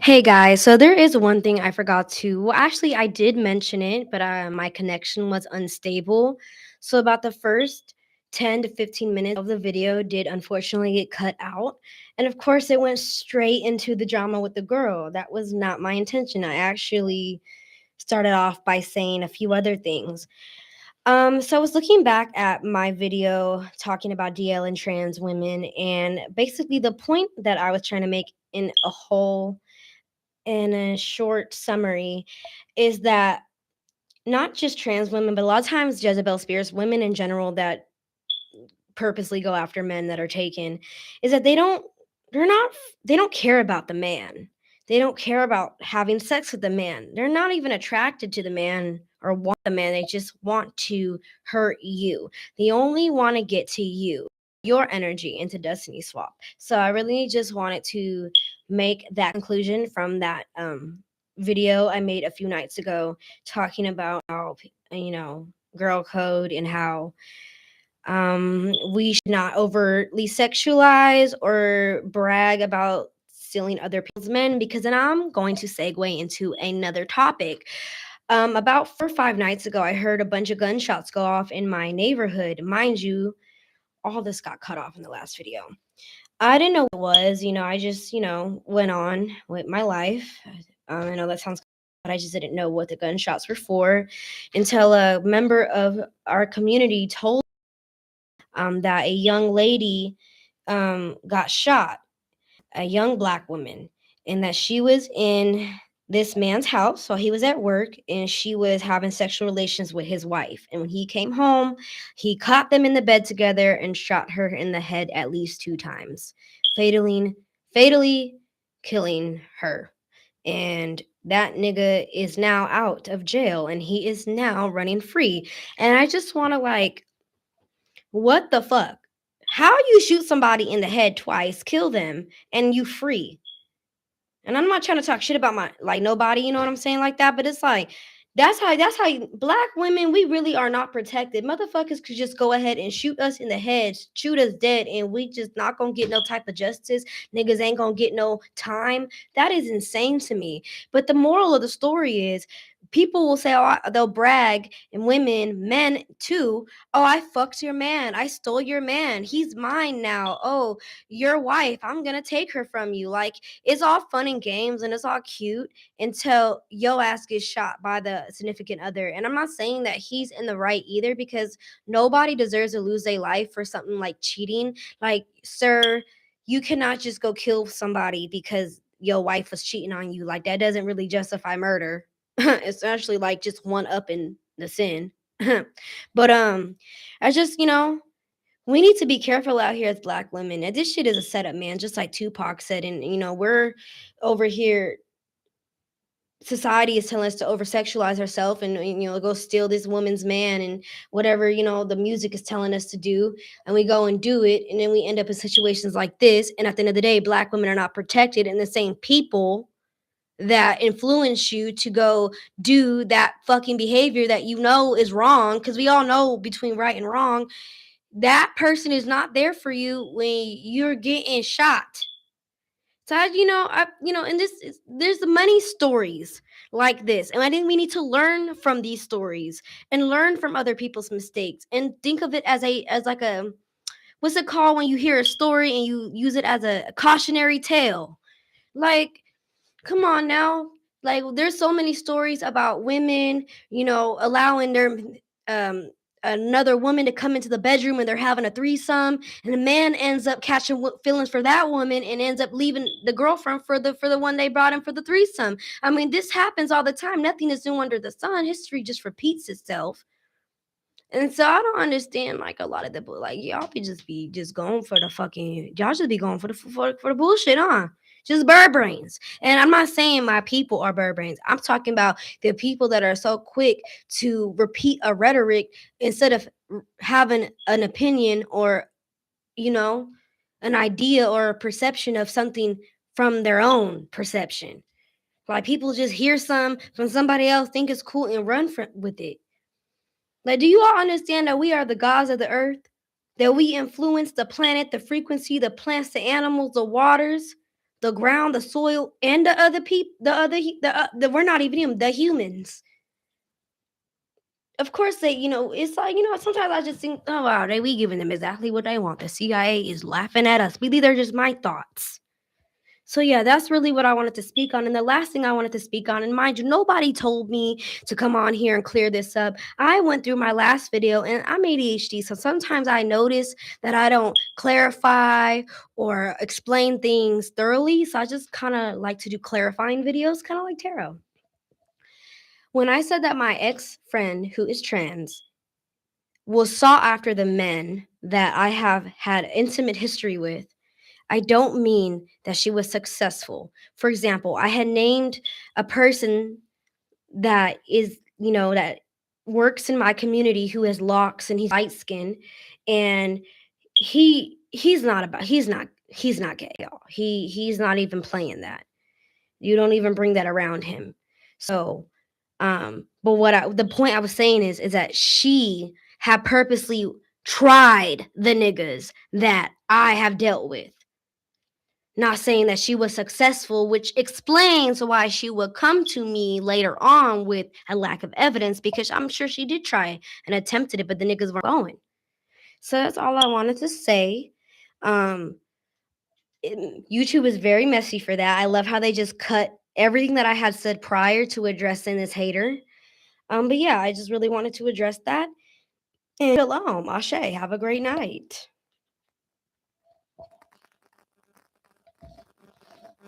Hey guys, so there is one thing I forgot to. Well, actually, I did mention it, but my connection was unstable. So, about the first 10 to 15 minutes of the video did unfortunately get cut out. And of course, it went straight into the drama with the girl. That was not my intention. I actually started off by saying a few other things. So I was looking back at my video talking about DL and trans women, and basically the point that I was trying to make in a short summary is that not just trans women, but a lot of times Jezebel Spears, women in general that purposely go after men that are taken, is that they're not they don't care about the man. They don't care about having sex with the man. They're not even attracted to the man or want the man. They just want to hurt you. They only want to get to you, your energy into Destiny Swap. So I really just wanted to make that conclusion from that video I made a few nights ago talking about how girl code and how we should not overtly sexualize or brag about stealing other people's men, because then I'm going to segue into another topic. About 4 or 5 nights ago, I heard a bunch of gunshots go off in my neighborhood. Mind you, all this got cut off in the last video. I didn't know what it was. I just, went on with my life. I know that sounds, but I just didn't know what the gunshots were for until a member of our community told that a young lady got shot, a young black woman, and that she was in this man's house while he was at work, and she was having sexual relations with his wife. And when he came home, he caught them in the bed together and shot her in the head at least 2 times, fatally killing her. And that nigga is now out of jail and he is now running free. And I just want to what the fuck? How you shoot somebody in the head twice, kill them, and you free? And I'm not trying to talk shit about my nobody, you know what I'm saying, like that, but it's like black women, we really are not protected. Motherfuckers could just go ahead and shoot us in the head, shoot us dead, and we just not gonna get no type of justice. Niggas ain't gonna get no time. That is insane to me. But the moral of the story is people will say, oh, they'll brag, and women, men too. Oh, I fucked your man. I stole your man. He's mine now. Oh, your wife. I'm gonna take her from you. Like, it's all fun and games and it's all cute until yo ass gets shot by the significant other. And I'm not saying that he's in the right either, because nobody deserves to lose their life for something like cheating. Like, sir, you cannot just go kill somebody because your wife was cheating on you. Like, that doesn't really justify murder. It's actually like just one up in the sin. But I just, we need to be careful out here as black women. And this shit is a setup, man, just like Tupac said. And we're over here, society is telling us to over sexualize ourselves and go steal this woman's man and whatever the music is telling us to do, and we go and do it, and then we end up in situations like this. And at the end of the day, black women are not protected, and the same people that influence you to go do that fucking behavior that is wrong, because we all know between right and wrong, that person is not there for you when you're getting shot. So and there's many stories like this, and I think we need to learn from these stories and learn from other people's mistakes, and think of it as like a, what's it called when you hear a story and you use it as a cautionary tale. Like, come on now. Like, there's so many stories about women, allowing their um another woman to come into the bedroom and they're having a threesome, and the man ends up catching feelings for that woman and ends up leaving the girlfriend for the one they brought in for the threesome. I mean, this happens all the time. Nothing is new under the sun. History just repeats itself. And so I don't understand, like, a lot of the like, y'all be just going for the fucking, y'all just be going for the bullshit, huh? Just bird brains. And I'm not saying my people are bird brains. I'm talking about the people that are so quick to repeat a rhetoric instead of having an opinion or, you know, an idea or a perception of something from their own perception. Like, people just hear some from somebody else, think it's cool, and run with it. Like, do you all understand that we are the gods of the earth? That we influence the planet, the frequency, the plants, the animals, the waters, the ground, the soil, and the other people, we're not even human, the humans. Of course, it's like, sometimes I just think, oh wow, we giving them exactly what they want. The CIA is laughing at us. Maybe they're just my thoughts. So yeah, that's really what I wanted to speak on. And the last thing I wanted to speak on, and mind you, nobody told me to come on here and clear this up. I went through my last video and I'm ADHD, so sometimes I notice that I don't clarify or explain things thoroughly. So I just kind of like to do clarifying videos, kind of like tarot. When I said that my ex friend who is trans was sought after the men that I have had intimate history with, I don't mean that she was successful. For example, I had named a person that is, that works in my community who has locks and he's light skin, and he's not gay, y'all. He's not even playing that. You don't even bring that around him. So, but the point I was saying is that she had purposely tried the niggas that I have dealt with. Not saying that she was successful, which explains why she would come to me later on with a lack of evidence, because I'm sure she did try and attempted it, but the niggas weren't going. So that's all I wanted to say. Um, YouTube is very messy for that. I love how they just cut everything that I had said prior to addressing this hater. But yeah, I just really wanted to address that. And shalom, Ashe. Have a great night.